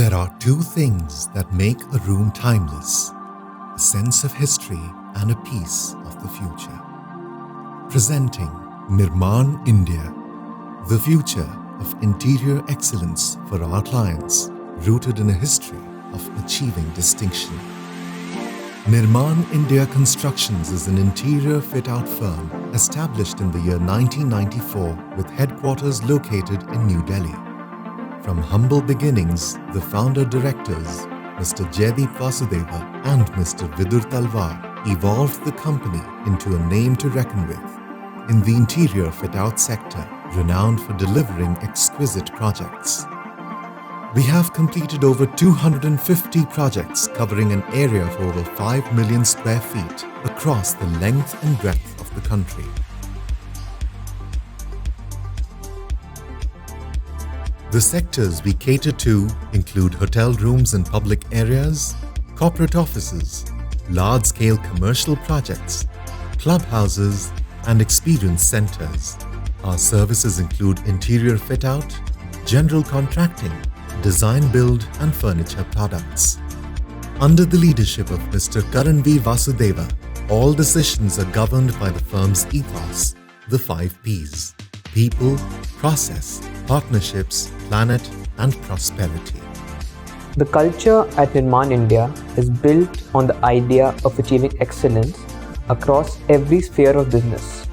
There are two things that make a room timeless: a sense of history and a piece of the future. Presenting Nirman India, the future of interior excellence for our clients, rooted in a history of achieving distinction. Nirman India Constructions is an interior fit-out firm established in the year 1994 with headquarters located in New Delhi. From humble beginnings, the founder-directors, Mr. Jaideep Vasudeva and Mr. Vidur Talwar, evolved the company into a name to reckon with in the interior fit-out sector, renowned for delivering exquisite projects. We have completed over 250 projects covering an area of over 5 million square feet across the length and breadth of the country. The sectors we cater to include hotel rooms in public areas, corporate offices, large-scale commercial projects, clubhouses, and experience centers. Our services include interior fit-out, general contracting, design build and furniture products. Under the leadership of Mr. Karan V. Vasudeva, all decisions are governed by the firm's ethos, the 5 Ps: people, process, partnerships, planet, and prosperity. The culture at Nirman India is built on the idea of achieving excellence across every sphere of business.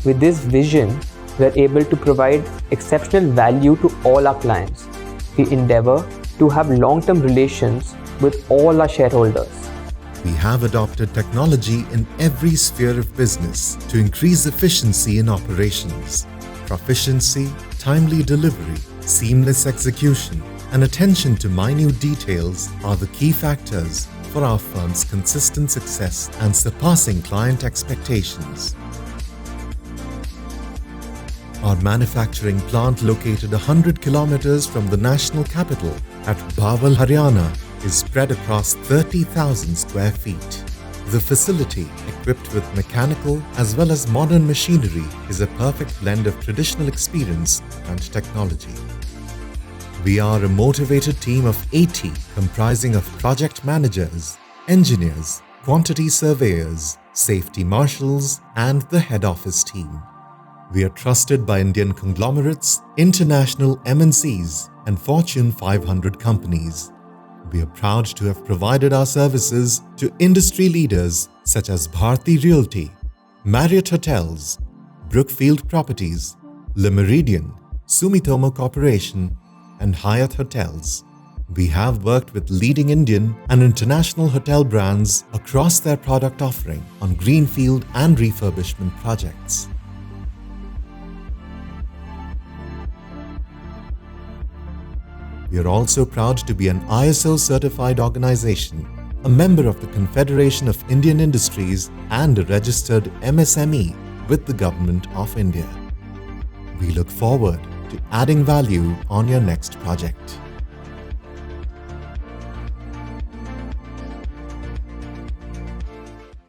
With this vision, we are able to provide exceptional value to all our clients. We endeavor to have long-term relations with all our shareholders. We have adopted technology in every sphere of business to increase efficiency in operations. Proficiency, timely delivery, seamless execution, and attention to minute details are the key factors for our firm's consistent success and surpassing client expectations. Our manufacturing plant, located 100 kilometers from the national capital at Bawal, Haryana, is spread across 30,000 square feet. The facility, equipped with mechanical as well as modern machinery, is a perfect blend of traditional experience and technology. We are a motivated team of 80 comprising of project managers, engineers, quantity surveyors, safety marshals, and the head office team. We are trusted by Indian conglomerates, international MNCs, and Fortune 500 companies. We are proud to have provided our services to industry leaders such as Bharti Realty, Marriott Hotels, Brookfield Properties, Meridien, Sumitomo Corporation, and Hyatt Hotels. We have worked with leading Indian and international hotel brands across their product offering on greenfield and refurbishment projects. We are also proud to be an ISO certified organization, a member of the Confederation of Indian Industries, and a registered MSME with the Government of India. We look forward to adding value on your next project.